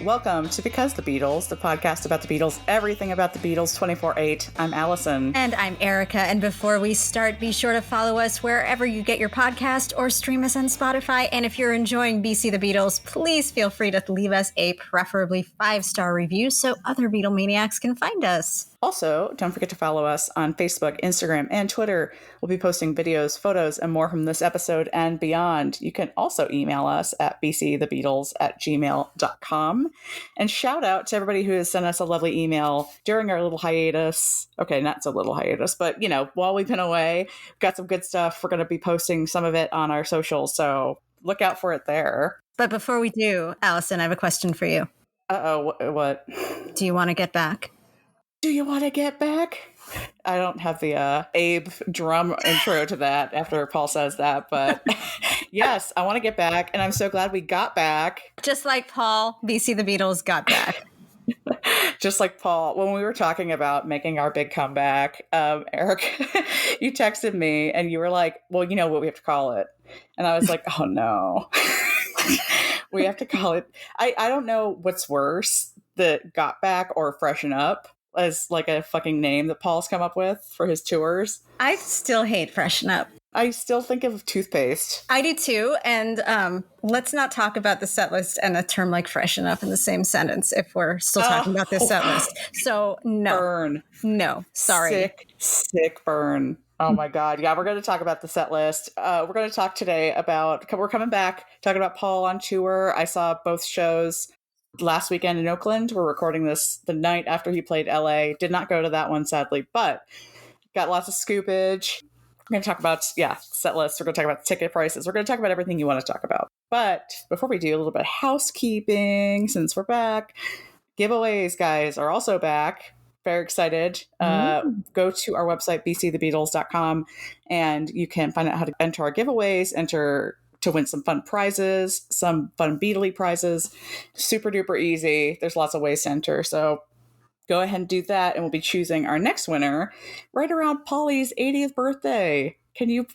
welcome to Because the Beatles, the podcast about the Beatles, everything about the Beatles 24/8. I'm Allison. And I'm Erica. And before we start, be sure to follow us wherever you get your podcast or stream us on Spotify. And if you're enjoying BC the Beatles, please feel free to leave us a preferably 5-star review so other Beatlemaniacs can find us. Also, don't forget to follow us on Facebook, Instagram, and Twitter. We'll be posting videos, photos, and more from this episode and beyond. You can also email us at bcthebeatles@gmail.com. And shout out to everybody who has sent us a lovely email during our little hiatus. Okay, not so little hiatus, but, you know, while we've been away, we've got some good stuff. We're going to be posting some of it on our socials, so look out for it there. But before we do, Allison, I have a question for you. Uh-oh, what? Do you want to get back? Do you want to get back? I don't have the Abe drum intro to that after Paul says that, but yes, I want to get back, and I'm so glad we got back. Just like Paul, BC the Beatles got back. Just like Paul, when we were talking about making our big comeback, Eric, you texted me, and you were like, well, you know what we have to call it. And I was like, oh no. We have to call it, I don't know what's worse, the got back or freshen up, as like a fucking name that Paul's come up with for his tours. I still hate freshen up. I still think of toothpaste. I do too. And let's not talk about the set list and a term like freshen up in the same sentence if we're still talking about this set list. So no. Burn. No. Sorry. Sick burn. Oh my God. Yeah, we're going to talk about the set list. We're going to talk today about, we're coming back, talking about Paul on tour. I saw both shows last weekend in Oakland. We're recording this the night after he played LA. Did not go to that one, sadly, but got lots of scoopage. We're going to talk about, set lists. We're going to talk about ticket prices. We're going to talk about everything you want to talk about. But before we do, a little bit of housekeeping, since we're back. Giveaways, guys, are also back. Very excited. Go to our website, bcthebeatles.com, and you can find out how to enter our giveaways, to win some fun prizes, some fun Beatley prizes. Super duper easy. There's lots of ways to enter. So go ahead and do that. And we'll be choosing our next winner right around Paulie's 80th birthday. Can you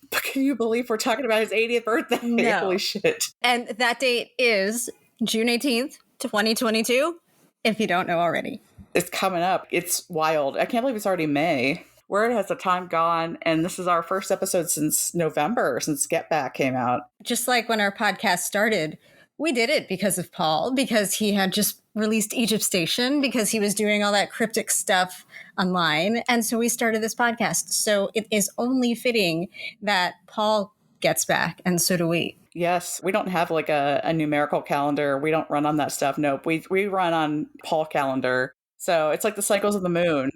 believe we're talking about his 80th birthday? No. Holy shit. And that date is June 18th, 2022, if you don't know already. It's coming up. It's wild. I can't believe it's already May. Where has the time gone? And this is our first episode since November, since Get Back came out. Just like when our podcast started, we did it because of Paul, because he had just released Egypt Station, because he was doing all that cryptic stuff online. And so we started this podcast. So it is only fitting that Paul gets back, and so do we. Yes, we don't have like a numerical calendar. We don't run on that stuff. Nope. We run on Paul calendar. So it's like the cycles of the moon.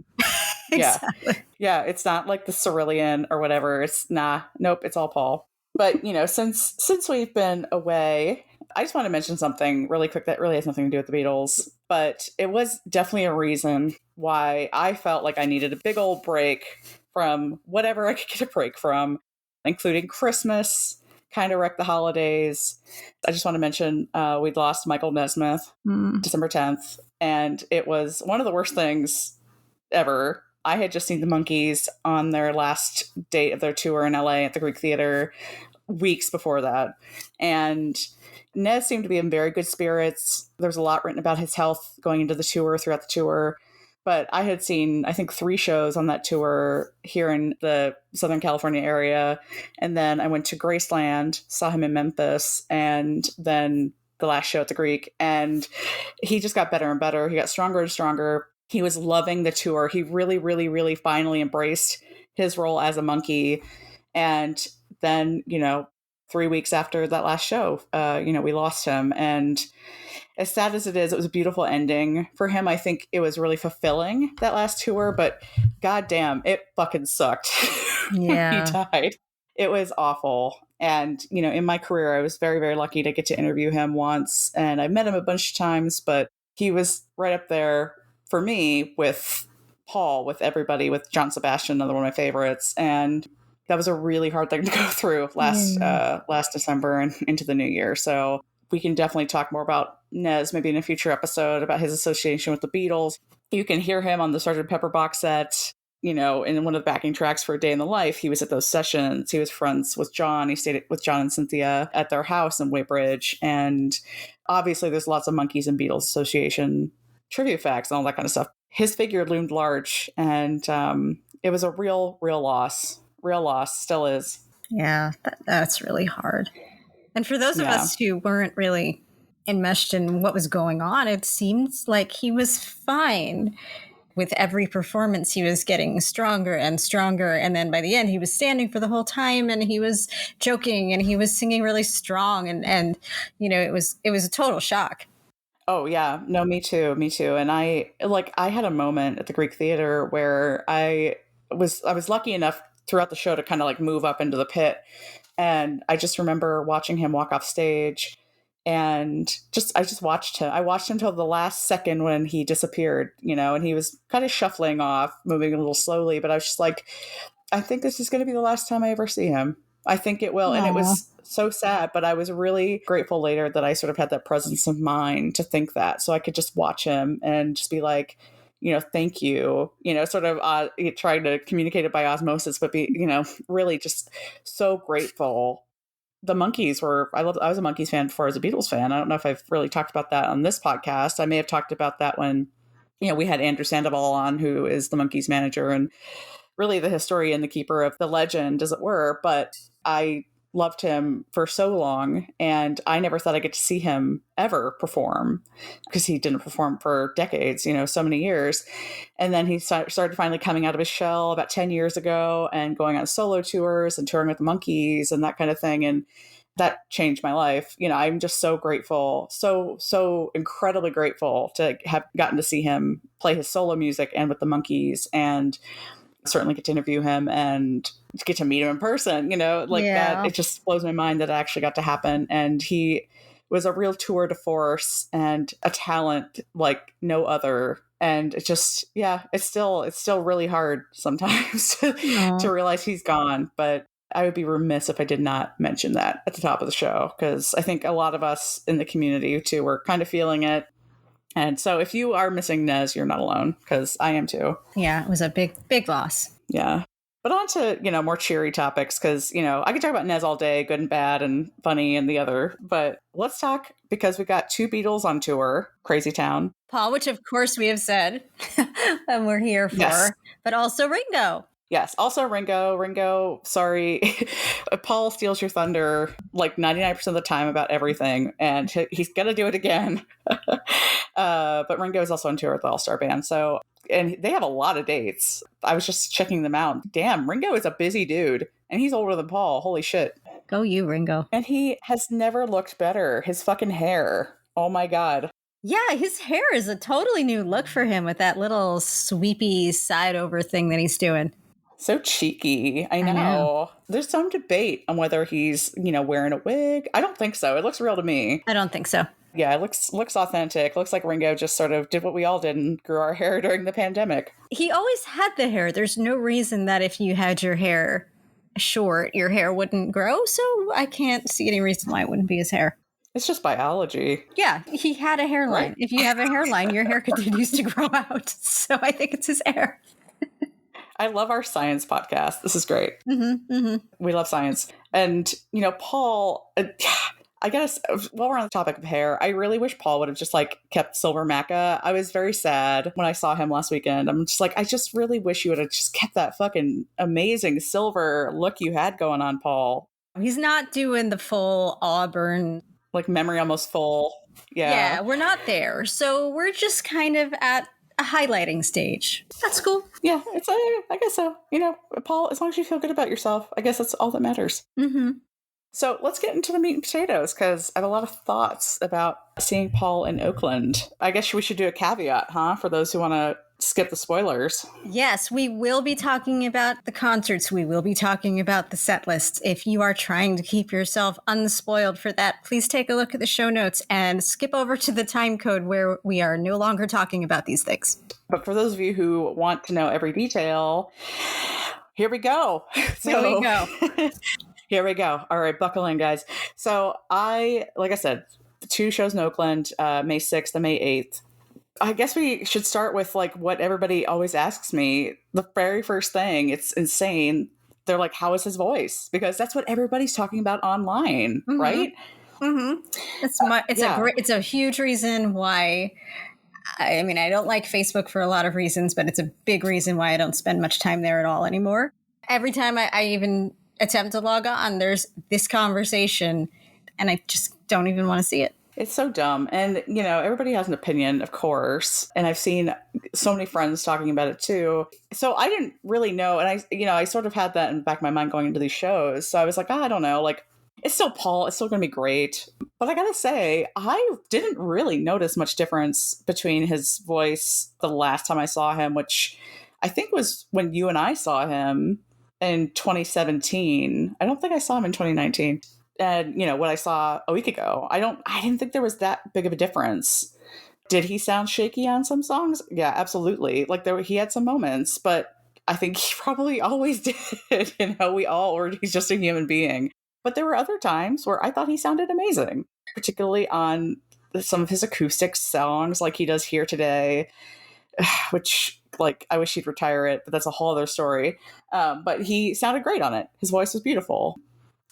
Exactly. Yeah, it's not like the Cyrillian or whatever. It's nope, it's all Paul. But, you know, since we've been away, I just want to mention something really quick that really has nothing to do with the Beatles, but it was definitely a reason why I felt like I needed a big old break from whatever I could get a break from, including Christmas, kind of wrecked the holidays. I just want to mention we'd lost Michael Nesmith December 10th, and it was one of the worst things ever. I had just seen the Monkees on their last date of their tour in LA at the Greek Theater weeks before that. And Nez seemed to be in very good spirits. There was a lot written about his health going into the tour, throughout the tour. But I had seen, I think, 3 shows on that tour here in the Southern California area. And then I went to Graceland, saw him in Memphis, and then the last show at the Greek. And he just got better and better. He got stronger and stronger. He was loving the tour. He really, really, really finally embraced his role as a monkey. And then, 3 weeks after that last show, we lost him. And as sad as it is, it was a beautiful ending for him. I think it was really fulfilling, that last tour, but goddamn, it fucking sucked. Yeah. When he died. It was awful. And, in my career, I was very, very lucky to get to interview him once. And I met him a bunch of times, but he was right up there for me with Paul, with everybody, with John Sebastian, another one of my favorites. And that was a really hard thing to go through last December and into the new year. So we can definitely talk more about Nez, maybe in a future episode, about his association with the Beatles. You can hear him on the Sgt. Pepper box set. in one of the backing tracks for A Day in the Life, he was at those sessions. He was friends with John. He stayed with John and Cynthia at their house in Weybridge. And obviously there's lots of Monkees and Beatles Association trivia facts and all that kind of stuff. His figure loomed large, and it was a real loss. Real loss, still is. Yeah, that's really hard. And for those of us who weren't really enmeshed in what was going on, it seems like he was fine. With every performance, he was getting stronger and stronger. And then by the end, he was standing for the whole time, and he was joking, and he was singing really strong. And it was a total shock. Oh, yeah. No, me too. Me too. And I had a moment at the Greek Theater where I was lucky enough throughout the show to kind of like move up into the pit. And I just remember watching him walk off stage. And I just watched him. I watched him till the last second when he disappeared, and he was kind of shuffling off, moving a little slowly. But I was just like, I think this is going to be the last time I ever see him. I think it will. Aww. And it was so sad, but I was really grateful later that I sort of had that presence of mind to think that. So I could just watch him and just be like, thank you, sort of trying to communicate it by osmosis, but be, really just so grateful. The Monkees I was a Monkees fan before I was a Beatles fan. I don't know if I've really talked about that on this podcast. I may have talked about that when, we had Andrew Sandoval on, who is the Monkees manager and really the historian, the keeper of the legend, as it were. But I loved him for so long, and I never thought I'd get to see him ever perform, because he didn't perform for decades, so many years. And then he started finally coming out of his shell about 10 years ago and going on solo tours and touring with the Monkees and that kind of thing. And that changed my life. I'm just so grateful, so incredibly grateful to have gotten to see him play his solo music and with the Monkees, and certainly get to interview him and get to meet him in person, that. It just blows my mind that it actually got to happen. And he was a real tour de force and a talent like no other. And it just, it's still really hard sometimes to realize he's gone. But I would be remiss if I did not mention that at the top of the show, because I think a lot of us in the community too were kind of feeling it. And so if you are missing Nez, you're not alone, because I am too. Yeah, it was a big loss. Yeah. But on to, more cheery topics, because, I could talk about Nez all day, good and bad and funny and the other. But let's talk, because we got 2 Beatles on tour, Crazy Town. Paul, which of course we have said and we're here for, yes. But also Ringo. Yes. Also Ringo. Ringo, sorry. Paul steals your thunder like 99% of the time about everything, and he's going to do it again. But Ringo is also on tour with the All-Star Band. So, and they have a lot of dates. I was just checking them out. Damn, Ringo is a busy dude, and he's older than Paul. Holy shit. Go you, Ringo. And he has never looked better. His fucking hair. Oh my God. Yeah, his hair is a totally new look for him with that little sweepy side over thing that he's doing. So cheeky. I know. There's some debate on whether he's, wearing a wig. I don't think so. It looks real to me. I don't think so. Yeah, it looks authentic. Looks like Ringo just sort of did what we all did and grew our hair during the pandemic. He always had the hair. There's no reason that if you had your hair short, your hair wouldn't grow. So I can't see any reason why it wouldn't be his hair. It's just biology. Yeah, he had a hairline. Right. If you have a hairline, your hair continues to grow out. So I think it's his hair. I love our science podcast. This is great. Mm-hmm, mm-hmm. We love science. And, Paul, I guess while we're on the topic of hair, I really wish Paul would have just kept silver maca. I was very sad when I saw him last weekend. I'm just I just really wish you would have just kept that fucking amazing silver look you had going on, Paul. He's not doing the full auburn. Memory almost full. Yeah. Yeah, we're not there. So we're just kind of at a highlighting stage. That's cool. Yeah, I guess so. Paul, as long as you feel good about yourself, I guess that's all that matters. Mm-hmm. So let's get into the meat and potatoes, because I have a lot of thoughts about seeing Paul in Oakland. I guess we should do a caveat, for those who want to skip the spoilers. Yes, we will be talking about the concerts. We will be talking about the set lists. If you are trying to keep yourself unspoiled for that, please take a look at the show notes and skip over to the time code where we are no longer talking about these things. But for those of you who want to know every detail, here we go. Here we go. Here we go. All right, buckle in, guys. So like I said, 2 shows in Oakland, May 6th and May 8th. I guess we should start with like what everybody always asks me. The very first thing, it's insane. They're like, how is his voice? Because that's what everybody's talking about online, Mm-hmm. right? Mm-hmm. Yeah. It's a huge reason why. I mean, I don't like Facebook for a lot of reasons, but it's a big reason why I don't spend much time there at all anymore. Every time I even attempt to log on, there's this conversation, and I just don't even want to see it. It's so dumb. And, everybody has an opinion, of course. And I've seen so many friends talking about it too. So I didn't really know. And I sort of had that in the back of my mind going into these shows. So I was like, I don't know. Like, it's still Paul. It's still going to be great. But I got to say, I didn't really notice much difference between his voice the last time I saw him, which I think was when you and I saw him in 2017. I don't think I saw him in 2019. And what I saw a week ago, I didn't think there was that big of a difference. Did he sound shaky on some songs? Yeah, absolutely. Like he had some moments, but I think he probably always did. He's just a human being. But there were other times where I thought he sounded amazing, particularly on some of his acoustic songs like he does Here Today, which like I wish he'd retire it, but that's a whole other story. But he sounded great on it. His voice was beautiful.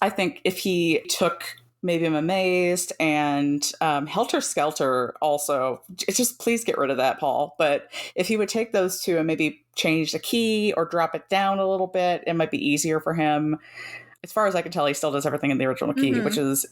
I think if he took Maybe I'm Amazed and Helter Skelter also, it's just please get rid of that, Paul. But if he would take those two and maybe change the key or drop it down a little bit, it might be easier for him. As far as I can tell, he still does everything in the original key, which is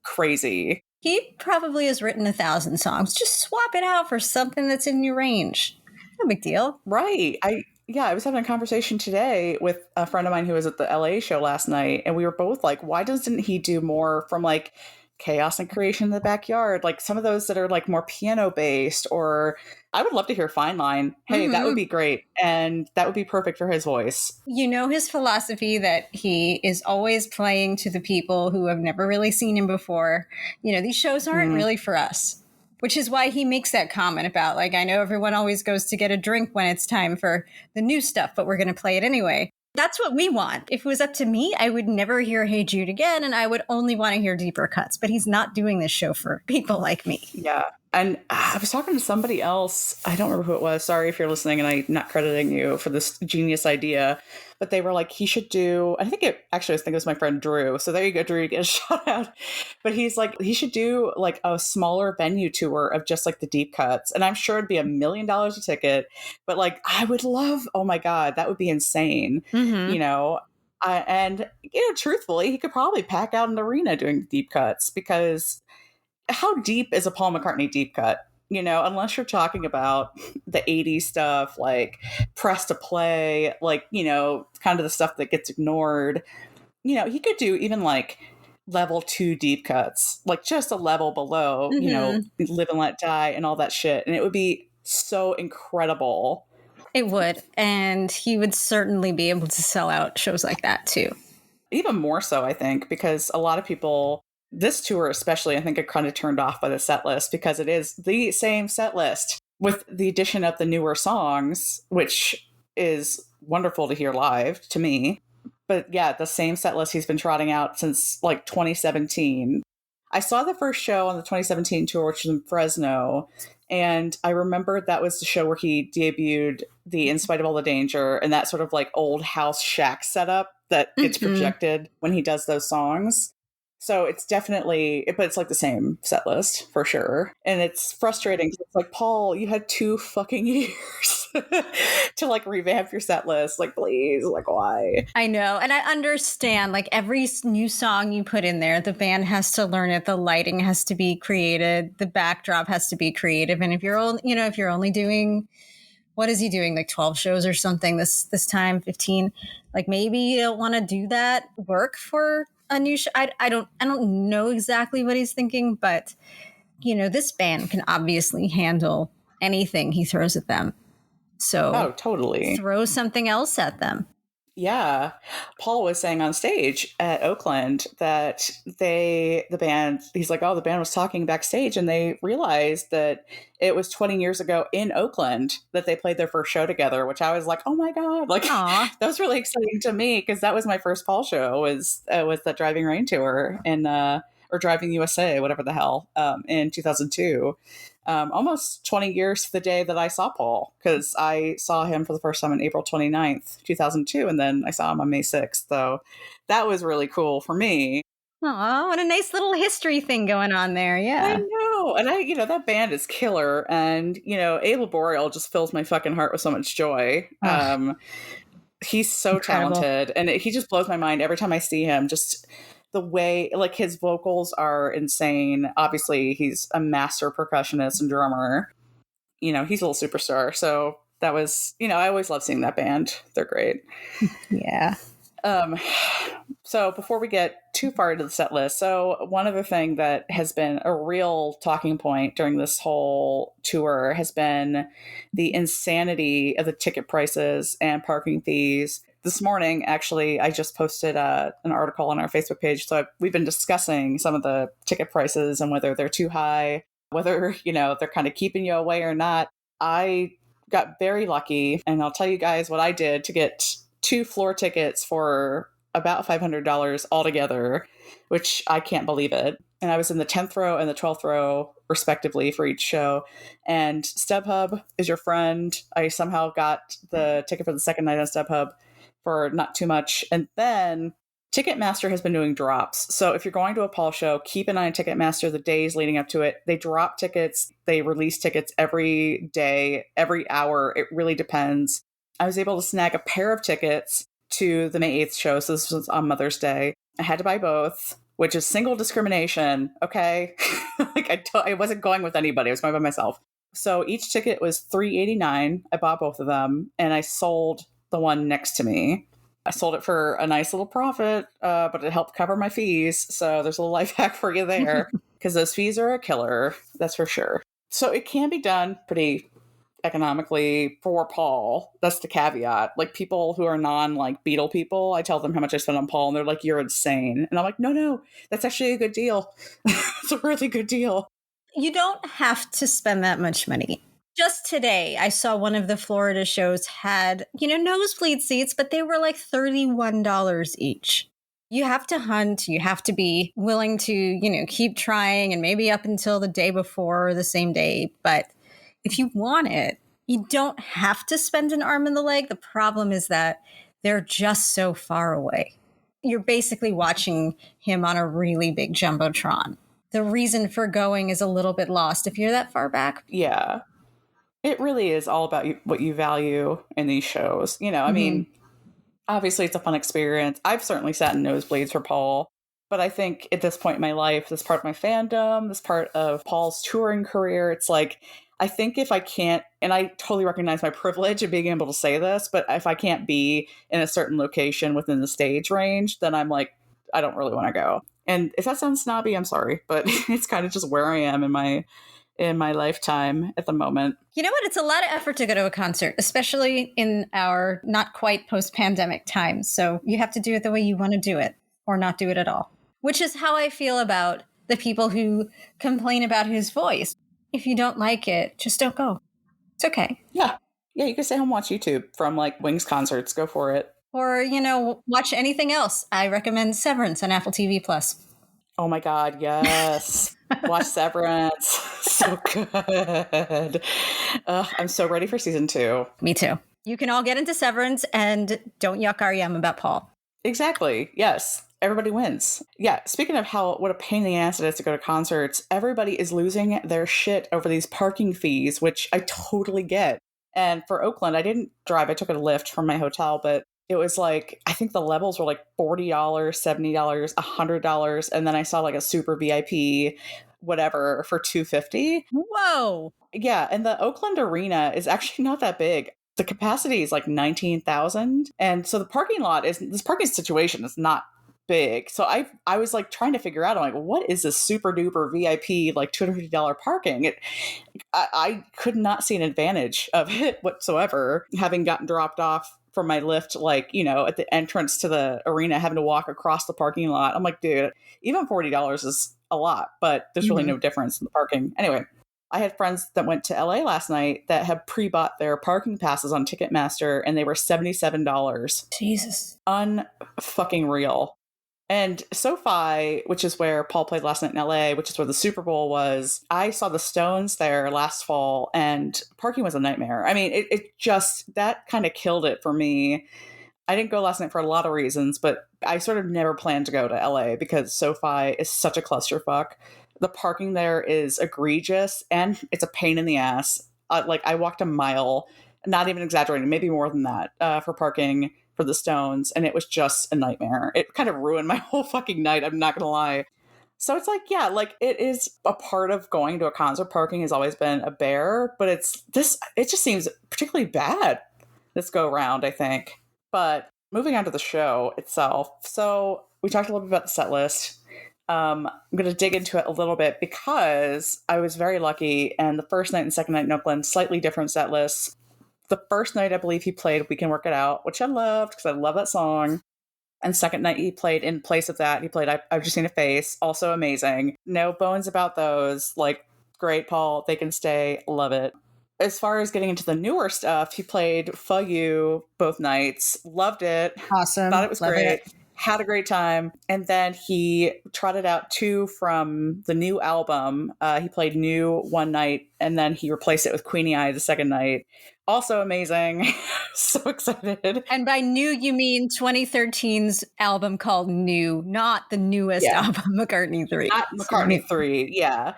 crazy. He probably has written 1,000 songs. Just swap it out for something that's in your range. No big deal. Right. I was having a conversation today with a friend of mine who was at the LA show last night, and we were both like, why doesn't he do more from like Chaos and Creation in the Backyard? Like some of those that are like more piano based, or I would love to hear Fine Line. Hey, that would be great. And that would be perfect for his voice. You know his philosophy that he is always playing to the people who have never really seen him before. These shows aren't really for us. Which is why he makes that comment about, like, I know everyone always goes to get a drink when it's time for the new stuff, but we're going to play it anyway. That's what we want. If it was up to me, I would never hear Hey Jude again, and I would only want to hear deeper cuts. But he's not doing this show for people like me. Yeah. And I was talking to somebody else. I don't remember who it was. Sorry if you're listening and I'm not crediting you for this genius idea. But they were like, he should do, I think it was my friend Drew. So there you go, Drew, you get a shout out. But he's like, he should do like a smaller venue tour of just like the deep cuts. And I'm sure it'd be $1 million a ticket. But like, I would love, oh my God, that would be insane. Truthfully, he could probably pack out an arena doing deep cuts, because how deep is a Paul McCartney deep cut? Unless you're talking about the 80s stuff, like Press to Play, like, kind of the stuff that gets ignored. He could do even like level 2 deep cuts, like just a level below, Live and Let Die and all that shit. And it would be so incredible. It would. And he would certainly be able to sell out shows like that too. Even more so, I think, because a lot of people, this tour especially, I think, are kind of turned off by the set list, because it is the same set list with the addition of the newer songs, which is wonderful to hear live to me. But yeah, the same set list he's been trotting out since like 2017. I saw the first show on the 2017 tour, which was in Fresno. And I remember that was the show where he debuted the In Spite of All the Danger, and that sort of like old house shack setup that gets projected when he does those songs. So it's definitely, but it's like the same set list for sure. And it's frustrating. It's like, Paul, you had 2 fucking years to like revamp your set list. Like, please, like, why? I know. And I understand, like, every new song you put in there, the band has to learn it. The lighting has to be created. The backdrop has to be creative. And if you're only doing, what is he doing? Like 12 shows or something this time, 15, like maybe you don't want to do that work for a new show. I don't know exactly what he's thinking, but this band can obviously handle anything he throws at them. So totally throw something else at them. Yeah. Paul was saying on stage at Oakland that the band, he's like, the band was talking backstage, and they realized that it was 20 years ago in Oakland that they played their first show together, which I was like, oh my God, like, that was really exciting to me, because that was my first Paul show was that Driving Rain tour. And or Driving USA, whatever the hell, in 2002. Almost 20 years to the day that I saw Paul, because I saw him for the first time on April 29th, 2002, and then I saw him on May 6th. So that was really cool for me. Oh, what a nice little history thing going on there. I Yeah. know. And that band is killer. And, Abel Boreal just fills my fucking heart with so much joy. He's so Incredible. talented. And he just blows my mind every time I see him. Just the way, like, his vocals are insane. Obviously, he's a master percussionist and drummer. He's a little superstar. So that was, I always love seeing that band. They're great. Yeah. So before we get too far into the set list, so one other thing that has been a real talking point during this whole tour has been the insanity of the ticket prices and parking fees. This morning, actually, I just posted an article on our Facebook page. So we've been discussing some of the ticket prices and whether they're too high, whether, they're kind of keeping you away or not. I got very lucky, and I'll tell you guys what I did to get 2 floor tickets for about $500 altogether, which I can't believe it. And I was in the 10th row and the 12th row, respectively, for each show. And StubHub is your friend. I somehow got the ticket for the second night on StubHub for not too much. And then Ticketmaster has been doing drops. So if you're going to a Paul show, keep an eye on Ticketmaster the days leading up to it. They drop tickets. They release tickets every day, every hour. It really depends. I was able to snag a pair of tickets to the May 8th show. So this was on Mother's Day. I had to buy both, which is single discrimination. Okay. I wasn't going with anybody. I was going by myself. So each ticket was $3.89. I bought both of them and I sold the one next to me. I sold it for a nice little profit, but it helped cover my fees. So there's a little life hack for you there, because those fees are a killer. That's for sure. So it can be done pretty economically for Paul. That's the caveat. Like, people who are Beatle people, I tell them how much I spent on Paul and they're like, you're insane. And I'm like, no, that's actually a good deal. It's a really good deal. You don't have to spend that much money. Just today, I saw one of the Florida shows had, nosebleed seats, but they were like $31 each. You have to hunt. You have to be willing to, keep trying, and maybe up until the day before or the same day. But if you want it, you don't have to spend an arm and the leg. The problem is that they're just so far away. You're basically watching him on a really big Jumbotron. The reason for going is a little bit lost if you're that far back. Yeah. It really is all about what you value in these shows. I mean, obviously it's a fun experience. I've certainly sat in nosebleeds for Paul, but I think at this point in my life, this part of my fandom, this part of Paul's touring career, it's like, I think if I can't, and I totally recognize my privilege of being able to say this, but if I can't be in a certain location within the stage range, then I'm like, I don't really want to go. And if that sounds snobby, I'm sorry, but it's kind of just where I am in my lifetime at the moment. You know what? It's a lot of effort to go to a concert, especially in our not quite post-pandemic times. So you have to do it the way you want to do it, or not do it at all, which is how I feel about the people who complain about his voice. If you don't like it, just don't go. It's okay. Yeah. Yeah, you can stay home and watch YouTube from Wings concerts. Go for it. Or, watch anything else. I recommend Severance on Apple TV+. Oh my God, yes. Watch Severance. So good. I'm so ready for season 2. Me too. You can all get into Severance and don't yuck REM about Paul. Exactly. Yes. Everybody wins. Yeah. Speaking of what a pain in the ass it is to go to concerts, everybody is losing their shit over these parking fees, which I totally get. And for Oakland, I didn't drive. I took a Lyft from my hotel, but it was I think the levels were $40, $70, $100. And then I saw a super VIP, whatever, for $250. Whoa. Yeah. And the Oakland arena is actually not that big. The capacity is 19,000. And so this parking situation is not big. So I was trying to figure out, I'm what is this super duper VIP $250 parking? I could not see an advantage of it whatsoever, having gotten dropped off from my Lyft at the entrance to the arena, having to walk across the parking lot. I'm like, dude, even $40 is a lot, but there's really no difference in the parking. Anyway, I had friends that went to LA last night that had pre-bought their parking passes on Ticketmaster, and they were $77. Jesus. Unfucking real. And SoFi, which is where Paul played last night in LA, which is where the Super Bowl was, I saw the Stones there last fall, and parking was a nightmare. I mean, it just, that kind of killed it for me. I didn't go last night for a lot of reasons, but I sort of never planned to go to LA because SoFi is such a clusterfuck. The parking there is egregious, and it's a pain in the ass. Like, I walked a mile, not even exaggerating, maybe more than that, for parking for the Stones, and it was just a nightmare. It kind of ruined my whole fucking night, I'm not gonna lie. So it's like, yeah, like, it is a part of going to a concert. Parking has always been a bear, but it just seems particularly bad this go round, I think. But moving on to the show itself. So we talked a little bit about the set list. I'm going to dig into it a little bit because I was very lucky, and the first night and second night in Oakland, slightly different set lists. The first night, I believe he played We Can Work It Out, which I loved because I love that song. And second night, he played in place of that. He played I've Just Seen a Face, also amazing. No bones about those. Like, great, Paul. They can stay. Love it. As far as getting into the newer stuff, he played For You both nights. Loved it. Awesome. Thought it was Love great. it. Had a great time. And then he trotted out 2 from the new album. He played New one night, and then he replaced it with Queenie Eye the second night. Also amazing. So excited. And by new, you mean 2013's album called New, not the newest album, McCartney 3. Not McCartney 3, yeah.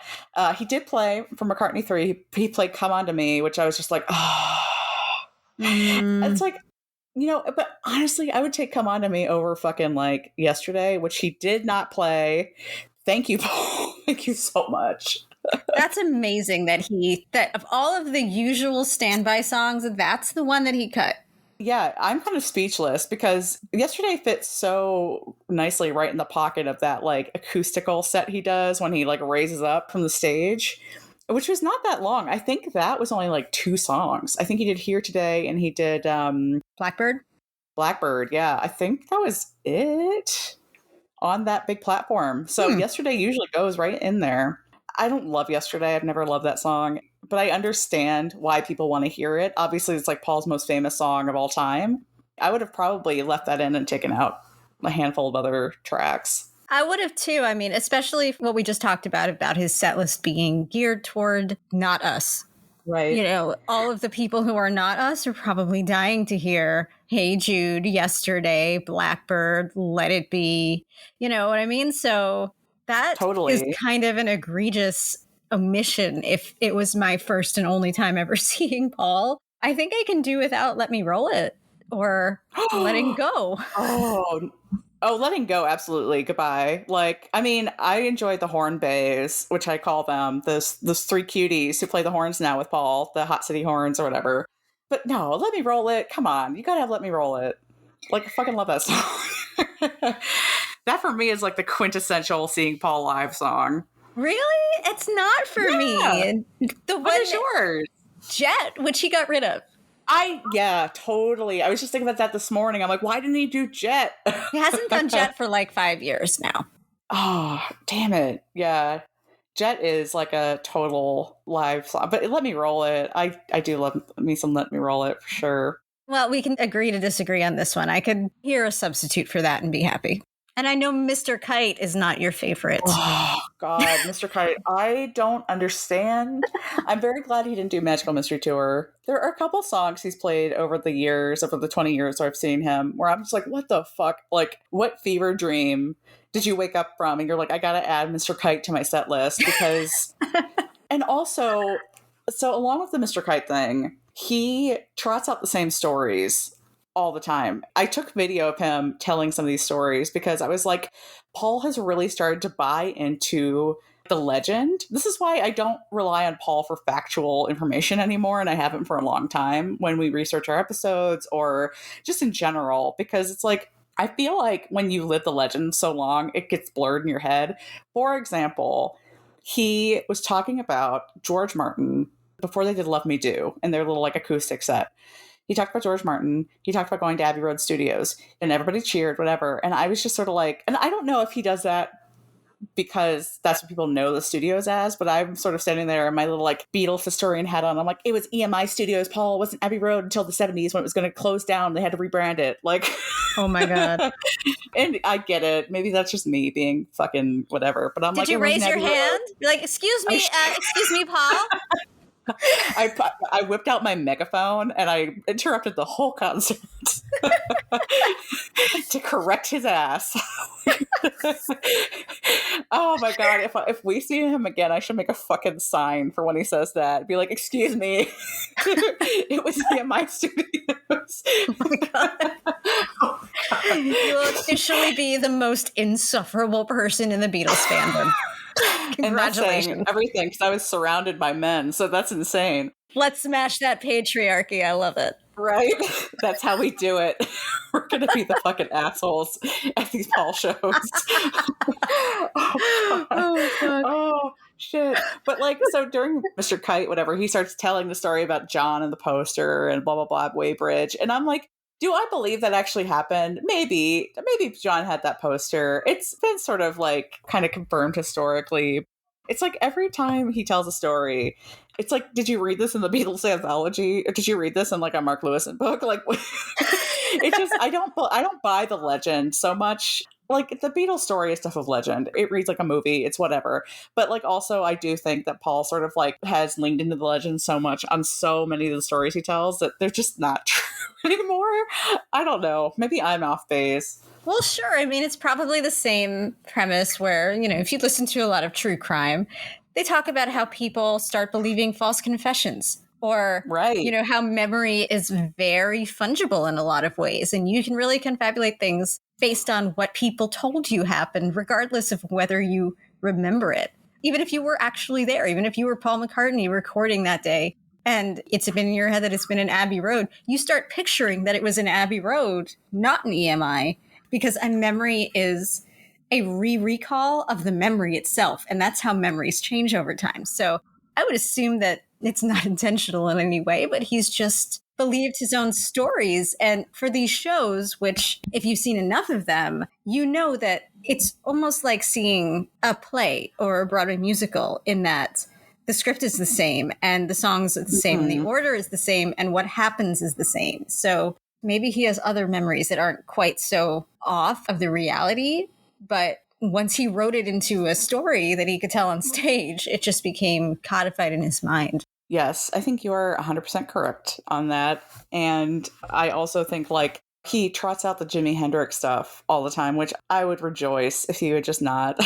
He did play for McCartney 3. He played Come On To Me, which I was just like, oh. It's like, but honestly, I would take Come On To Me over fucking like Yesterday, which he did not play. Thank you, Paul. Thank you so much. That's amazing that of all of the usual standby songs, that's the one that he cut. Yeah, I'm kind of speechless because Yesterday fits so nicely right in the pocket of that like acoustical set he does when he like raises up from the stage, which was not that long. I think that was only like 2 songs. I think he did Here Today and he did Blackbird, yeah. I think that was it on that big platform. So Yesterday usually goes right in there. I don't love Yesterday. I've never loved that song, but I understand why people want to hear it. Obviously, it's like Paul's most famous song of all time. I would have probably left that in and taken out a handful of other tracks. I would have too. I mean, especially what we just talked about his set list being geared toward not us. Right. All of the people who are not us are probably dying to hear Hey Jude, Yesterday, Blackbird, Let It Be. You know what I mean? So that totally is kind of an egregious omission if it was my first and only time ever seeing Paul. I think I can do without Let Me Roll It or Letting Go. Oh, Letting Go, absolutely. Goodbye. Like, I mean, I enjoyed the horn bays, which I call them, those 3 cuties who play the horns now with Paul, the Hot City Horns or whatever. But no, Let Me Roll It. Come on. You gotta have Let Me Roll It. Like, I fucking love that song. That for me is like the quintessential seeing Paul live song. Really? It's not for me. The one what is yours? Jet, which he got rid of. Yeah, totally. I was just thinking about that this morning. I'm like, why didn't he do Jet? He hasn't done Jet for like 5 years now. Oh, damn it. Yeah. Jet is like a total live song. But Let Me Roll It. I do love me some Let Me Roll It for sure. Well, we can agree to disagree on this one. I could hear a substitute for that and be happy. And I know Mr. Kite is not your favorite. Oh, God, Mr. Kite. I don't understand. I'm very glad he didn't do Magical Mystery Tour. There are a couple songs he's played over the years, over the 20 years I've seen him, where I'm just like, what the fuck? Like, what fever dream did you wake up from? And you're like, I got to add Mr. Kite to my set list because... And also, so along with the Mr. Kite thing, he trots out the same stories all the time. I took video of him telling some of these stories because I was like, Paul has really started to buy into the legend. This is why I don't rely on Paul for factual information anymore, and I haven't for a long time when we research our episodes or just in general, because it's like, I feel like when you live the legend so long, it gets blurred in your head. For example, he was talking about George Martin before they did Love Me Do and their little like acoustic set. He talked about George Martin. He talked about going to Abbey Road Studios and everybody cheered, whatever. And I was just sort of like, and I don't know if he does that because that's what people know the studios as. But I'm sort of standing there in my little like Beatles historian hat on. I'm like, it was EMI Studios, Paul. It wasn't Abbey Road until the 70s when it was going to close down. They had to rebrand it. Like, oh my God. And I get it. Maybe that's just me being fucking whatever. But I'm Did like, you raise your Abbey hand? Road. You're like, excuse me, Paul. I whipped out my megaphone and I interrupted the whole concert to correct his ass. Oh my God. If we see him again, I should make a fucking sign for when he says that. Be like, excuse me. It was EMI Studios. Oh my God. Oh God. You will officially be the most insufferable person in the Beatles fandom. Congratulations. Everything, because I was surrounded by men, so that's insane. Let's smash that patriarchy. I love it. Right? That's how we do it. We're going to be the fucking assholes at these Paul shows. Oh, God. Oh, shit. But like, so during Mr. Kite, whatever, he starts telling the story about John and the poster and blah, blah, blah, Weybridge. And I'm like, do I believe that actually happened? Maybe John had that poster. It's been sort of like kind of confirmed historically. It's like every time he tells a story, it's like, did you read this in the Beatles anthology? Or did you read this in like a Mark Lewison book? Like, it's just, I don't buy the legend so much. Like, the Beatles story is stuff of legend. It reads like a movie. It's whatever. But like, also, I do think that Paul sort of like has leaned into the legend so much on so many of the stories he tells that they're just not true anymore. I don't know. Maybe I'm off base. Well, sure. I mean, it's probably the same premise where, you know, if you listen to a lot of true crime, they talk about how people start believing false confessions. Or, right. You know, how memory is very fungible in a lot of ways. And you can really confabulate things based on what people told you happened, regardless of whether you remember it. Even if you were actually there, even if you were Paul McCartney recording that day, and it's been in your head that it's been in Abbey Road, you start picturing that it was in Abbey Road, not in EMI, because a memory is a recall of the memory itself. And that's how memories change over time. So I would assume that it's not intentional in any way, but he's just believed his own stories. And for these shows, which if you've seen enough of them, you know that it's almost like seeing a play or a Broadway musical in that the script is the same and the songs are the same and the order is the same and what happens is the same. So maybe he has other memories that aren't quite so off of the reality, but once he wrote it into a story that he could tell on stage, it just became codified in his mind. Yes, I think you are 100% correct on that. And I also think like he trots out the Jimi Hendrix stuff all the time, which I would rejoice if he would just not.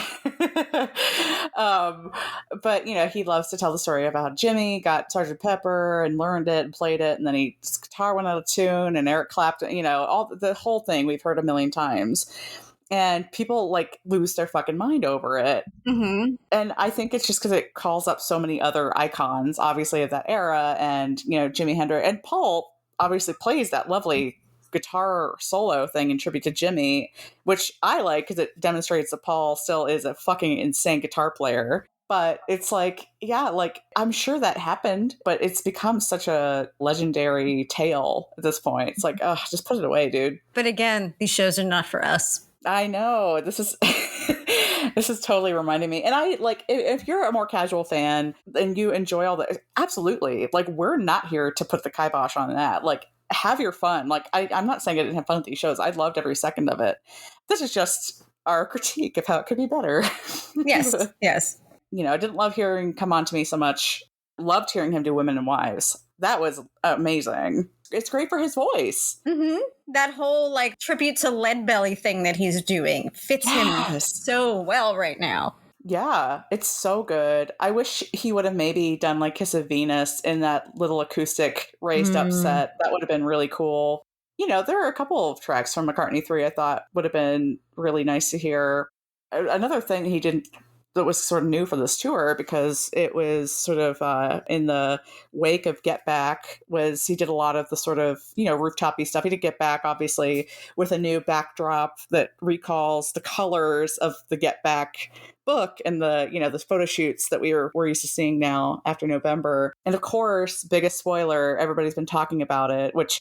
But, you know, he loves to tell the story about Jimmy got Sgt. Pepper and learned it and played it. And then his guitar went out of tune and Eric Clapton, you know, all the whole thing we've heard a million times. And people like lose their fucking mind over it. Mm-hmm. And I think it's just because it calls up so many other icons, obviously, of that era. And, you know, Jimi Hendrix and Paul obviously plays that lovely guitar solo thing in tribute to Jimmy, which I like because it demonstrates that Paul still is a fucking insane guitar player. But it's like, yeah, like I'm sure that happened, but it's become such a legendary tale at this point. It's like, oh, just put it away, dude. But again, these shows are not for us. I know. This is this is totally reminding me. And I like if you're a more casual fan and you enjoy all that, absolutely. Like we're not here to put the kibosh on that. Like have your fun. Like I'm not saying I didn't have fun with these shows. I loved every second of it. This is just our critique of how it could be better. Yes. Yes. You know, I didn't love hearing Come On To Me so much. Loved hearing him do Women and Wives. That was amazing. It's great for his voice. Mm-hmm. That whole like tribute to Leadbelly thing that he's doing fits him so well right now. Yeah, it's so good. I wish he would have maybe done like Kiss of Venus in that little acoustic raised up set. That would have been really cool. You know, there are a couple of tracks from McCartney 3 I thought would have been really nice to hear. Another thing he did that was sort of new for this tour, because it was sort of in the wake of Get Back, was he did a lot of the sort of, you know, rooftopy stuff. He did Get Back, obviously, with a new backdrop that recalls the colors of the Get Back book and the, you know, the photo shoots that we're used to seeing now after November. And of course, biggest spoiler, everybody's been talking about it, which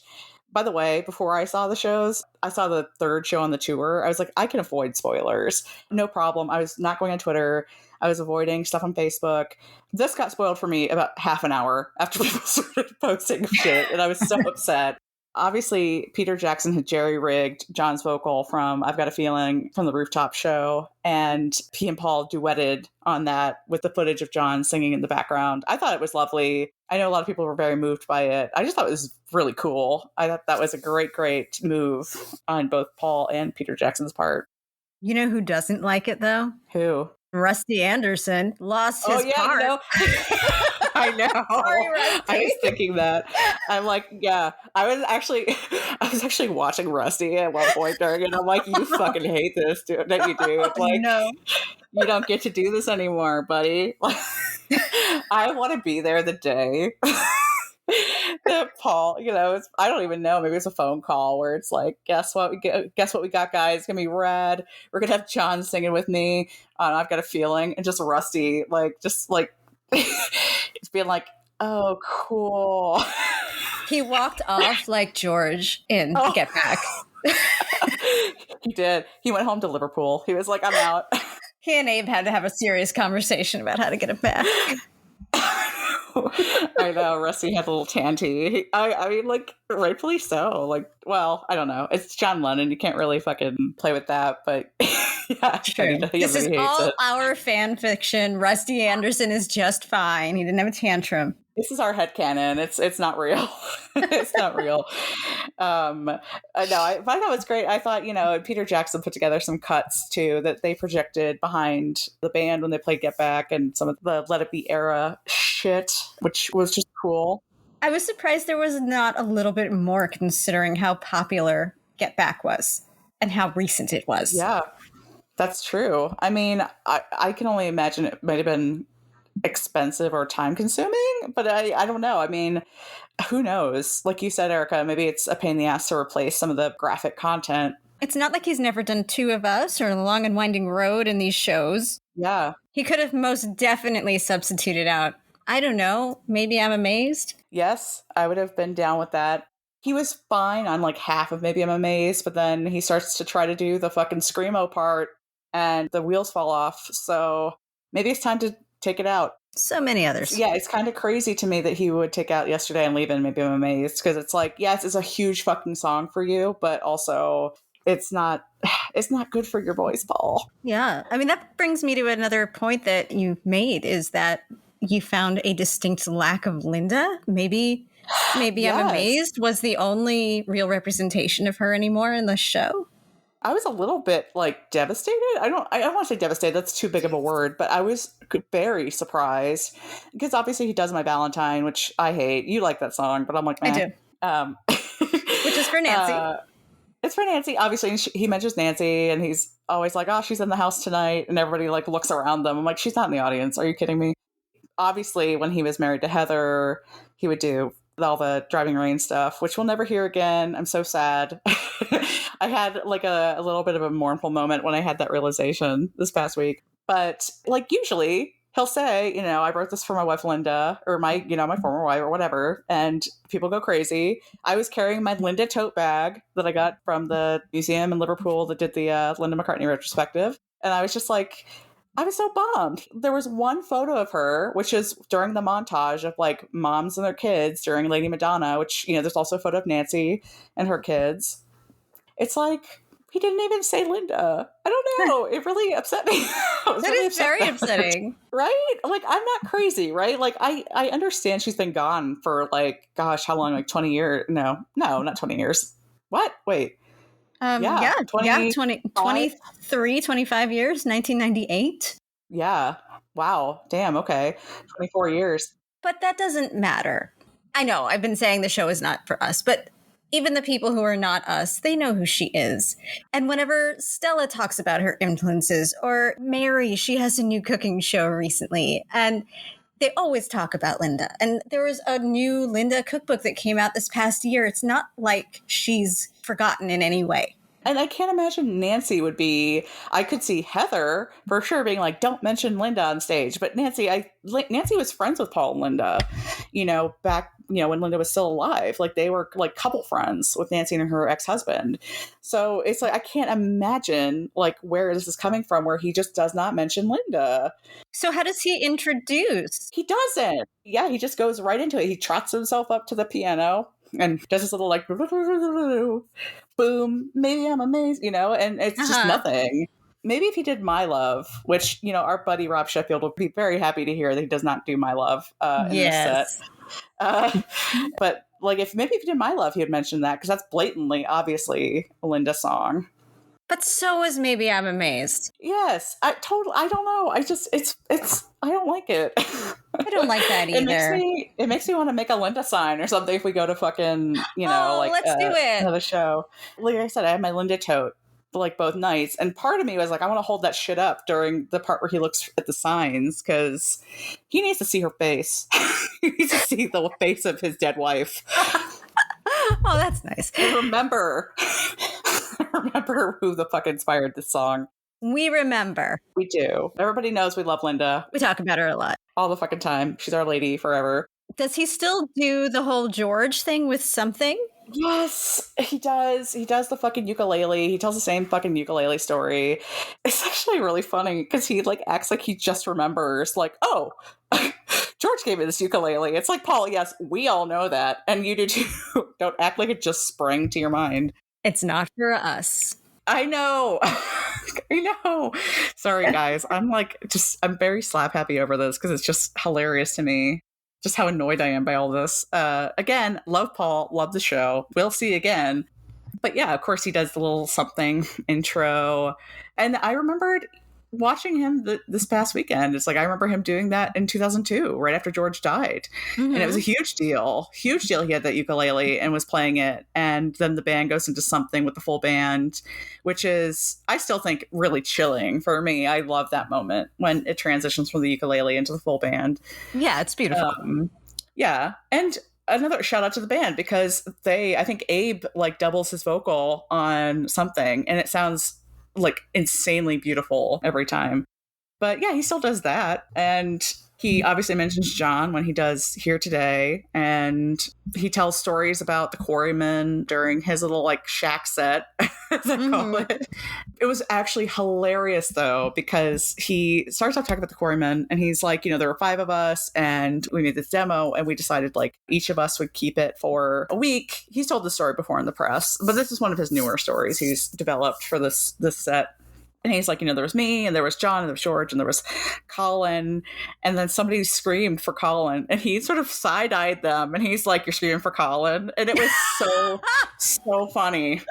By the way, before I saw the shows, I saw the third show on the tour. I was like, I can avoid spoilers. No problem. I was not going on Twitter. I was avoiding stuff on Facebook. This got spoiled for me about half an hour after people started posting shit, and I was so upset. Obviously, Peter Jackson had jerry-rigged John's vocal from I've Got a Feeling from the rooftop show, and P and Paul duetted on that with the footage of John singing in the background. I thought it was lovely. I know a lot of people were very moved by it. I just thought it was really cool. I thought that was a great, great move on both Paul and Peter Jackson's part. You know who doesn't like it, though? Who? Rusty Anderson lost his part. You know. I know. Sorry, Rusty. I was thinking that. I'm like, yeah. I was actually watching Rusty at one point during it. I'm like, you fucking hate this, dude. Don't you, dude? Like, no. You don't get to do this anymore, buddy. Like, I want to be there the day that Paul, I don't even know. Maybe it's a phone call where it's like, guess what we got, guys? It's gonna be rad. We're gonna have John singing with me. I've Got a Feeling, and just Rusty, just being like, oh, cool. He walked off like George in Get Back. He did. He went home to Liverpool. He was like, I'm out. He and Abe had to have a serious conversation about how to get it back. I know. Rusty had a little tanty. I mean, rightfully so. Well, I don't know. It's John Lennon. You can't really fucking play with that, but yeah. True. This is all our fan fiction. Rusty Anderson is just fine. He didn't have a tantrum. This is our headcanon. It's not real. It's not real. I thought it was great. I thought, Peter Jackson put together some cuts too that they projected behind the band when they played Get Back and some of the Let It Be era shit, which was just cool. I was surprised there was not a little bit more considering how popular Get Back was and how recent it was. Yeah, that's true. I mean, I can only imagine it might have been expensive or time consuming, but I don't know. I mean, who knows? Like you said, Erica, maybe it's a pain in the ass to replace some of the graphic content. It's not like he's never done Two of Us or The Long and Winding Road in these shows. Yeah. He could have most definitely substituted out, I don't know, Maybe I'm Amazed. Yes, I would have been down with that. He was fine on half of Maybe I'm Amazed, but then he starts to try to do the fucking screamo part and the wheels fall off. So maybe it's time to take it out. So many others. Yeah, it's kind of crazy to me that he would take out Yesterday and Leave in Maybe I'm Amazed, because it's like, yes, it's a huge fucking song for you, but also it's not good for your voice, Paul. Yeah. I mean, that brings me to another point that you made, is that you found a distinct lack of Linda. Maybe yes. I'm Amazed was the only real representation of her anymore in the show. I was a little bit devastated. I don't want to say devastated. That's too big of a word, but I was very surprised because obviously he does My Valentine, which I hate. You like that song, but I'm like, meh. I do. Which is for Nancy. It's for Nancy. Obviously, he mentions Nancy and he's always like, oh, she's in the house tonight. And everybody looks around them. I'm like, she's not in the audience. Are you kidding me? Obviously, when he was married to Heather, he would do all the Driving Rain stuff, which we'll never hear again. I'm so sad. I had a little bit of a mournful moment when I had that realization this past week. But usually he'll say, I wrote this for my wife, Linda, or my former wife or whatever. And people go crazy. I was carrying my Linda tote bag that I got from the museum in Liverpool that did the Linda McCartney retrospective. And I was just I was so bummed. There was one photo of her, which is during the montage of moms and their kids during Lady Madonna, which, there's also a photo of Nancy and her kids. It's he didn't even say Linda. I don't know. It really upset me. That is very upsetting. Right? I'm not crazy, right? I understand she's been gone for how long? 20 years? No, not 20 years. What? Wait. 23, 25 years, 1998. Yeah. Wow. Damn. Okay. 24 years. But that doesn't matter. I know I've been saying the show is not for us, but even the people who are not us, they know who she is. And whenever Stella talks about her influences, or Mary, she has a new cooking show recently, and they always talk about Linda. And there was a new Linda cookbook that came out this past year. It's not like she's forgotten in any way. And I can't imagine Nancy would be. I could see Heather for sure being like, "Don't mention Linda on stage." But Nancy was friends with Paul and Linda, back when Linda was still alive. Like they were like couple friends with Nancy and her ex-husband. So it's like I can't imagine like where this is coming from, where he just does not mention Linda. So how does he introduce? He doesn't. Yeah, he just goes right into it. He trots himself up to the piano and does this little like boom, maybe I'm amazed, and it's just nothing. Maybe if he did My Love, which, our buddy Rob Sheffield will be very happy to hear that he does not do My Love in this set. But like if he did My Love, he would mention that because that's blatantly, obviously, a Linda song. But so is Maybe I'm Amazed. Yes, I don't know. I just I don't like it. I don't like that either. It makes me want to make a Linda sign or something if we go to fucking, let's do it. Another show. Like I said, I have my Linda tote like both nights, and part of me was like, I want to hold that shit up during the part where he looks at the signs because he needs to see her face. He needs to see the face of his dead wife. Oh, that's nice. Remember who the fuck inspired this song. We remember. We do. Everybody knows we love Linda. We talk about her a lot. All the fucking time. She's our lady forever. Does he still do the whole George thing with something? Yes, he does. He does the fucking ukulele. He tells the same fucking ukulele story. It's actually really funny because he like acts like he just remembers like, oh, George gave me this ukulele. It's like, Paul, yes, we all know that. And you do too. Don't act like it just sprang to your mind. It's not for us. I know. I know. Sorry, guys. I'm very slap happy over this because it's just hilarious to me. Just how annoyed I am by all this. Again, love Paul, love the show. We'll see again. But yeah, of course he does the little something intro. And I remembered watching him this past weekend. It's like I remember him doing that in 2002, right after George died. Mm-hmm. And it was a huge deal. Huge deal. He had that ukulele and was playing it. And then the band goes into something with the full band, which is, I still think, really chilling for me. I love that moment when it transitions from the ukulele into the full band. Yeah, it's beautiful. Yeah. And another shout out to the band because I think Abe like doubles his vocal on something and it sounds like insanely beautiful every time. But yeah, he still does that. And he obviously mentions John when he does Here Today. And he tells stories about the Quarrymen during his little like shack set, as I call it. It was actually hilarious though, because he starts off talking about the Quarrymen and he's like, there were 5 of us and we made this demo and we decided like each of us would keep it for a week. He's told the story before in the press, but this is one of his newer stories he's developed for this set. And he's like, there was me, and there was John, and there was George, and there was Colin. And then somebody screamed for Colin, and he sort of side-eyed them, and he's like, you're screaming for Colin? And it was so funny.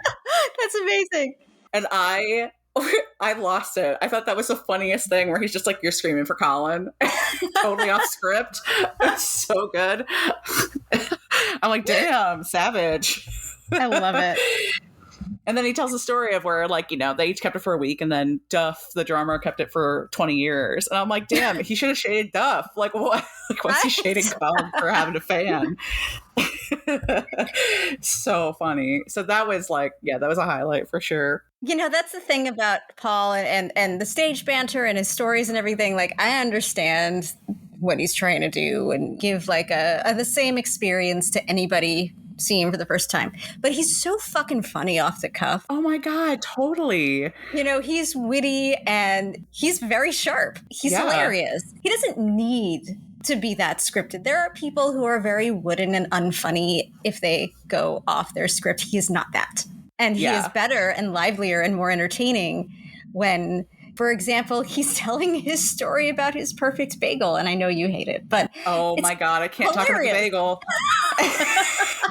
That's amazing. And I lost it. I thought that was the funniest thing where he's just like, you're screaming for Colin. Totally off script. It's so good. I'm like, damn, savage. I love it. And then he tells a story of where, like, they each kept it for a week, and then Duff, the drummer, kept it for 20 years. And I'm like, damn, he should have shaded Duff. Like, what? Like, what's he shading Colin for having a fan? So funny. So that was like, yeah, that was a highlight for sure. That's the thing about Paul and the stage banter and his stories and everything. Like, I understand what he's trying to do and give like the same experience to anybody seeing him for the first time, but he's so fucking funny off the cuff. Oh my god, totally. He's witty and he's very sharp. He's hilarious. He doesn't need to be that scripted. There are people who are very wooden and unfunny if they go off their script. He is not that, and he is better and livelier and more entertaining when, for example, he's telling his story about his perfect bagel, and I know you hate it, but oh my god, I can't talk about the bagel.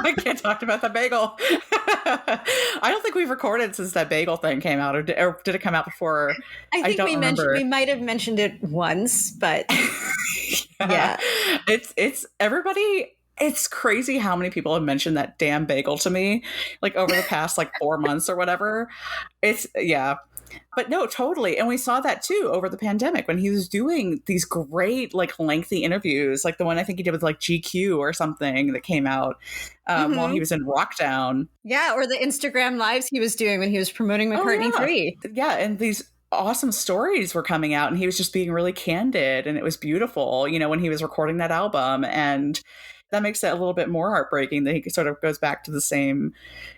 I can't talk about the bagel. I don't think we've recorded since that bagel thing came out, or did it come out before? I think we might have mentioned it once, but yeah. It's everybody. It's crazy how many people have mentioned that damn bagel to me, like over the past like 4 months or whatever. But no, totally. And we saw that too over the pandemic when he was doing these great, like, lengthy interviews, like the one I think he did with like GQ or something that came out while he was in Rockdown. Yeah, or the Instagram lives he was doing when he was promoting McCartney 3. Yeah, and these awesome stories were coming out and he was just being really candid and it was beautiful, you know, when he was recording that album. And that makes it a little bit more heartbreaking that he sort of goes back to the same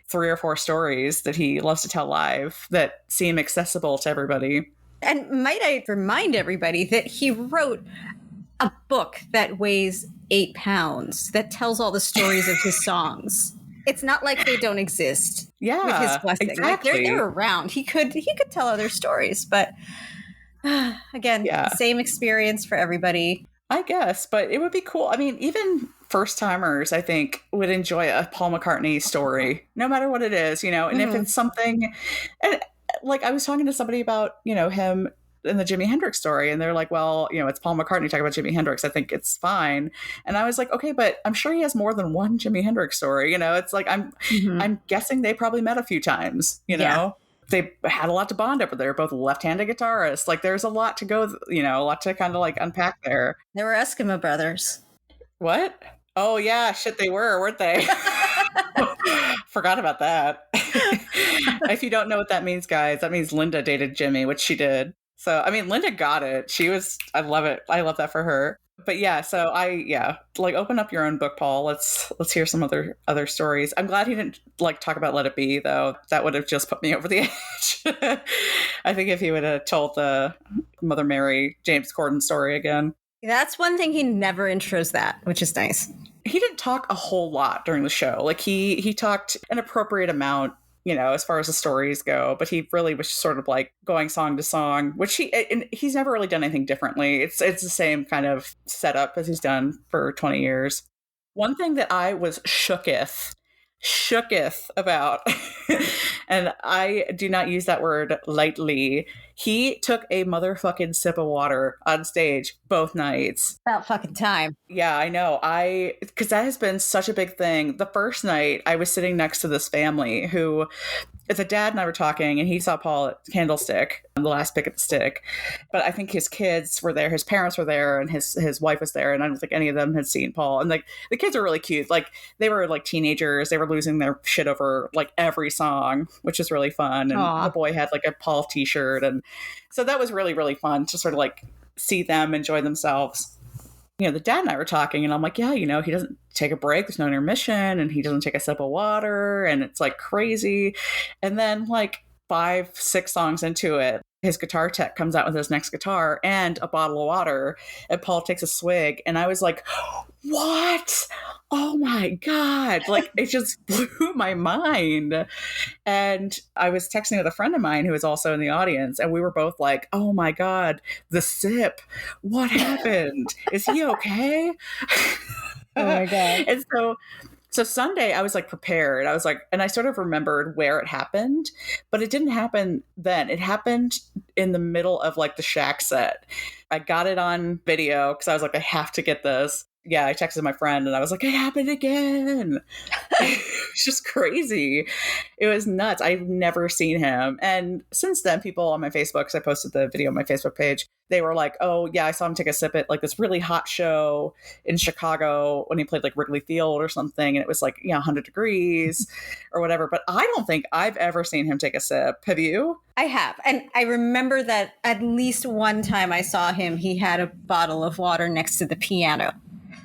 3 or 4 stories that he loves to tell live that seem accessible to everybody. And might I remind everybody that he wrote a book that weighs 8 pounds that tells all the stories of his songs. It's not like they don't exist. Yeah, with his blessing. exactly. Like they're around. He could tell other stories, but again, same experience for everybody. I guess, but it would be cool. I mean, even first timers, I think, would enjoy a Paul McCartney story, no matter what it is, you know. And if it's something, and like I was talking to somebody about, you know, him in the Jimi Hendrix story, and they're like, well, you know, it's Paul McCartney talking about Jimi Hendrix. I think it's fine. And I was like, okay, but I'm sure he has more than one Jimi Hendrix story. You know, it's like I'm guessing they probably met a few times. You know. Yeah. They had a lot to bond over. They're both left-handed guitarists. Like, there's a lot to go, you know, a lot to kind of like unpack there. They were Eskimo brothers. What? Oh, yeah. Shit, they were, weren't they? Forgot about that. If you don't know what that means, guys, that means Linda dated Jimmy, which she did. So, I mean, Linda got it. I love it. I love that for her. But yeah, so like open up your own book, Paul. Let's hear some other stories. I'm glad he didn't like talk about Let It Be, though. That would have just put me over the edge. I think if he would have told the Mother Mary James Corden story again. That's one thing he never intros that, which is nice. He didn't talk a whole lot during the show. Like he talked an appropriate amount, you know, as far as the stories go, but he really was sort of like going song to song, which he's never really done anything differently. It's the same kind of setup as he's done for 20 years. One thing that I was shooketh about, and I do not use that word lightly, he took a motherfucking sip of water on stage both nights. About fucking time. Yeah, I know. Because that has been such a big thing. The first night, I was sitting next to this family who, the dad and I were talking, and he saw Paul at Candlestick, the last pick at the stick. But I think his kids were there, his parents were there, and his wife was there, and I don't think any of them had seen Paul. And like the kids are really cute. Like they were like teenagers. They were losing their shit over like every song, which is really fun. And the boy had like a Paul t-shirt, and so that was really, really fun to sort of like see them enjoy themselves. You know, the dad and I were talking, and I'm like, yeah, you know, he doesn't take a break. There's no intermission, and he doesn't take a sip of water, and it's like crazy. And then like 5-6 songs into it, his guitar tech comes out with his next guitar and a bottle of water, and Paul takes a swig, and I was like, what? Oh my God. Like, it just blew my mind. And I was texting with a friend of mine who was also in the audience, and we were both like, oh my God, the sip. What happened? Is he okay? Oh my God. And so Sunday, I was like prepared. I was like, and I sort of remembered where it happened, but it didn't happen then. It happened in the middle of like the Shaq set. I got it on video because I was like, I have to get this. Yeah, I texted my friend and I was like, it happened again. It was just crazy. It was nuts. I've never seen him. And since then, people on my Facebook, because I posted the video on my Facebook page, they were like, oh, yeah, I saw him take a sip at like this really hot show in Chicago when he played like Wrigley Field or something. And it was like, 100 degrees or whatever. But I don't think I've ever seen him take a sip. Have you? I have. And I remember that at least one time I saw him, he had a bottle of water next to the piano.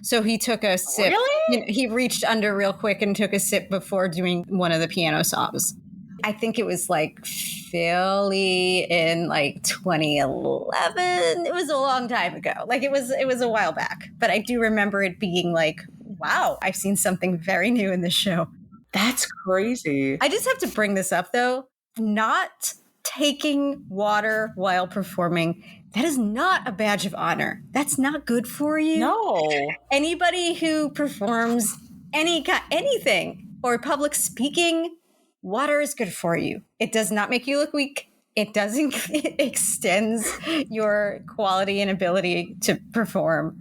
So he took a sip. Really? He reached under real quick and took a sip before doing one of the piano songs. I think it was like Philly in like 2011. It was a long time ago. Like it was a while back. But I do remember it being like, wow, I've seen something very new in this show. That's crazy. I just have to bring this up though. Not taking water while performing, that is not a badge of honor. That's not good for you. No. Anybody who performs anything or public speaking, water is good for you. It does not make you look weak. It doesn't. It extends your quality and ability to perform.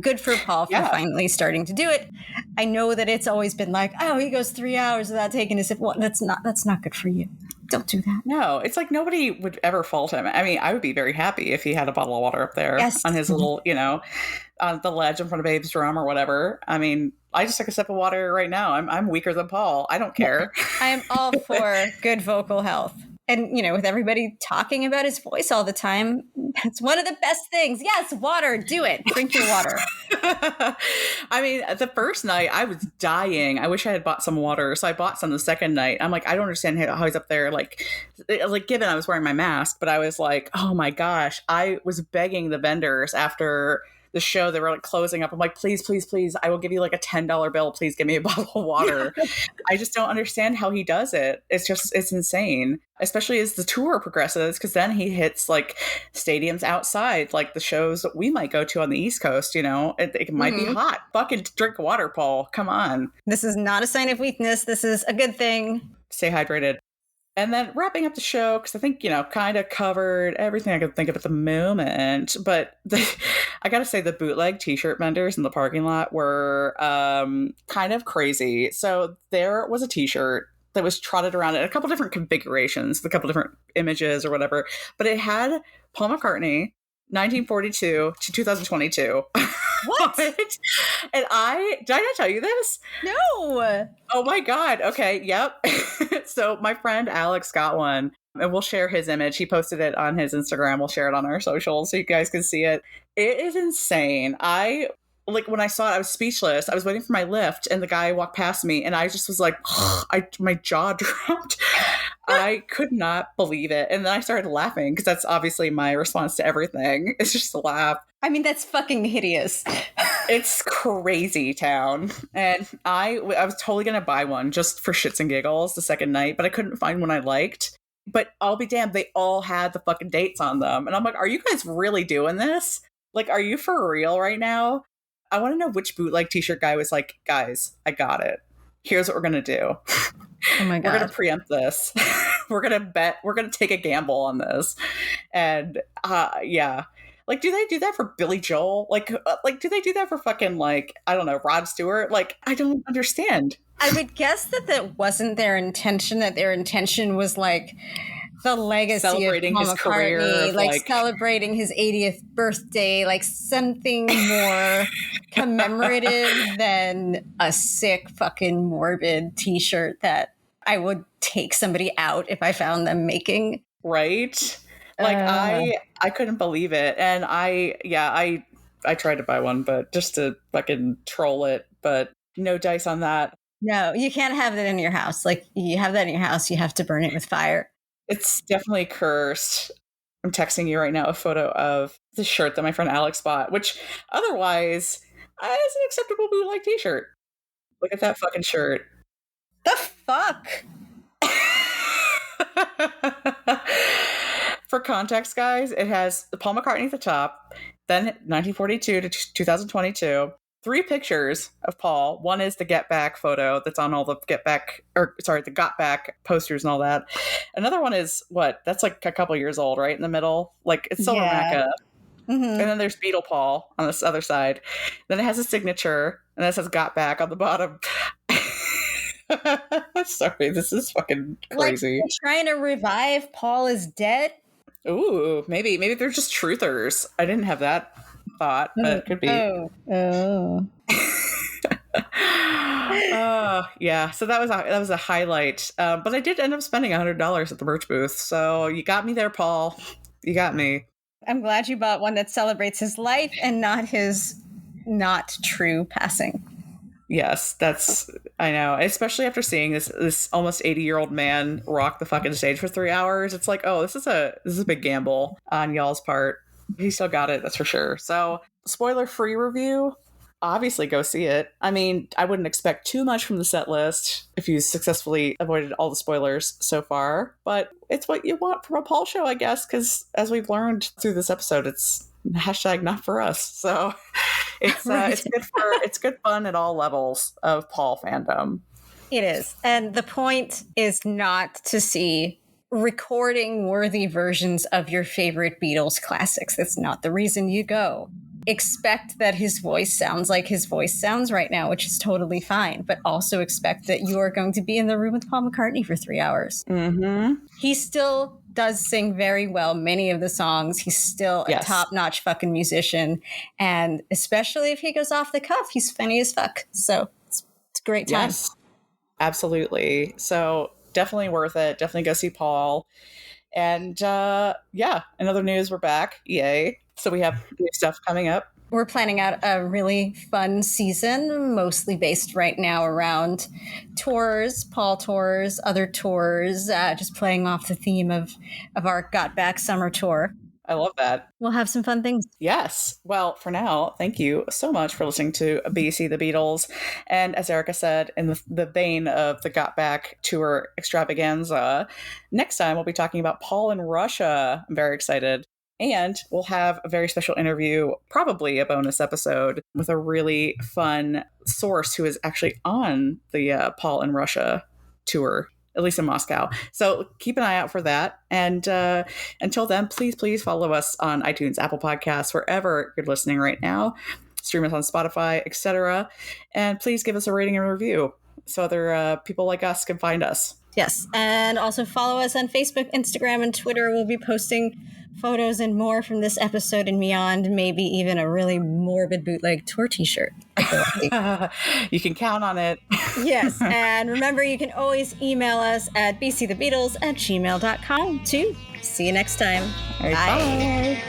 Good for Paul for finally starting to do it. I know that it's always been like, oh, he goes 3 hours without taking a sip. Well, that's not good for you. Don't do that. No, it's like nobody would ever fault him. I mean, I would be very happy if he had a bottle of water up there Yes. on his little, on the ledge in front of Babe's drum or whatever. I mean, I just took a sip of water right now. I'm weaker than Paul. I don't care. I am all for good vocal health. And, with everybody talking about his voice all the time, that's one of the best things. Yes, water, do it. Drink your water. I mean, the first night I was dying. I wish I had bought some water. So I bought some the second night. I'm like, I don't understand how he's up there. Like given I was wearing my mask, but I was like, oh my gosh, I was begging the vendors after the show, they were like closing up. I'm like, please, please, please, I will give you like a $10 bill. Please give me a bottle of water. I just don't understand how he does it. It's insane, especially as the tour progresses, because then he hits like stadiums outside, like the shows that we might go to on the East Coast. It might be hot. Fucking drink water, Paul. Come on. This is not a sign of weakness. This is a good thing. Stay hydrated. And then wrapping up the show, because I think, kind of covered everything I could think of at the moment. But I got to say, the bootleg t-shirt vendors in the parking lot were kind of crazy. So there was a t-shirt that was trotted around in a couple different configurations, a couple different images or whatever. But it had Paul McCartney, 1942 to 2022. What? And did I not tell you this? No. Oh my God. Okay. Yep. So my friend Alex got one, and we'll share his image. He posted it on his Instagram. We'll share it on our socials so you guys can see it. It is insane. When I saw it, I was speechless. I was waiting for my lift, and the guy walked past me, and I just was like, my jaw dropped. I could not believe it. And then I started laughing, because that's obviously my response to everything. It's just to laugh. I mean, that's fucking hideous. It's crazy town. And I was totally going to buy one just for shits and giggles the second night, but I couldn't find one I liked. But I'll be damned, they all had the fucking dates on them. And I'm like, are you guys really doing this? Like, are you for real right now? I want to know which bootleg t-shirt guy was like, guys, I got it. Here's what we're going to do. Oh my God. We're going to preempt this. We're going to bet. We're going to take a gamble on this. And yeah. Like, do they do that for Billy Joel? Like, do they do that for fucking, like, I don't know, Rod Stewart? Like, I don't understand. I would guess that wasn't their intention, that their intention was, like, the legacy celebrating of Paul his McCartney, career, like celebrating his 80th birthday, like something more commemorative than a sick fucking morbid t-shirt that I would take somebody out if I found them making. Right? Like I couldn't believe it. And I tried to buy one, but just to fucking troll it, but no dice on that. No, you can't have that in your house. Like, you have that in your house, you have to burn it with fire. It's definitely cursed. I'm texting you right now a photo of the shirt that my friend Alex bought, which otherwise is an acceptable bootleg t-shirt. Look at that fucking shirt. The fuck? For context, guys, it has Paul McCartney at the top, then 1942 to 2022. 3 pictures of Paul. One is the Get Back photo that's on all the the Got Back posters and all that. Another one is that's like a couple years old, right? In the middle. Like, it's Silver Macca. Mm-hmm. And then there's Beatle Paul on this other side. Then it has a signature, and that says Got Back on the bottom. Sorry, this is fucking crazy. Like, trying to revive Paul is dead? Ooh, maybe they're just truthers. I didn't have that thought, but it could be. Yeah. So that was a highlight. But I did end up spending $100 at the merch booth. So you got me there, Paul. You got me. I'm glad you bought one that celebrates his life and not his not true passing. Yes, I know. Especially after seeing this almost 80-year-old man rock the fucking stage for 3 hours. It's like, oh, this is a big gamble on y'all's part. He still got it, that's for sure. So, spoiler-free review, obviously go see it. I mean, I wouldn't expect too much from the set list if you successfully avoided all the spoilers so far, but it's what you want from a Paul show, I guess, because as we've learned through this episode, it's hashtag not for us. So it's good fun at all levels of Paul fandom. It is. And the point is not to see recording worthy versions of your favorite Beatles classics. That's not the reason you go. expect that his voice sounds like his voice sounds right now, which is totally fine, but also expect that you are going to be in the room with Paul McCartney for 3 hours. Mm-hmm. He still does sing very well many of the songs. He's still a top-notch fucking musician, and especially if he goes off the cuff, he's funny as fuck. So it's a great time. Yes, absolutely. So definitely worth it. Definitely go see Paul. And in other news, we're back. Yay. So we have new stuff coming up. We're planning out a really fun season, mostly based right now around tours, Paul tours, other tours, just playing off the theme of our Got Back summer tour. I love that. We'll have some fun things. Yes. Well, for now, thank you so much for listening to BC the Beatles. And as Erica said, in the vein of the Got Back tour extravaganza, next time we'll be talking about Paul in Russia. I'm very excited. And we'll have a very special interview, probably a bonus episode, with a really fun source who is actually on the Paul in Russia tour, at least in Moscow. So keep an eye out for that. And until then, please follow us on iTunes, Apple Podcasts, wherever you're listening right now. Stream us on Spotify, etc. And please give us a rating and review so other people like us can find us. Yes. And also follow us on Facebook, Instagram, and Twitter. We'll be posting photos and more from this episode and beyond, maybe even a really morbid bootleg tour t-shirt. You can count on it. Yes. And remember, you can always email us at bcthebeatles@gmail.com too. See you next time. All right, bye.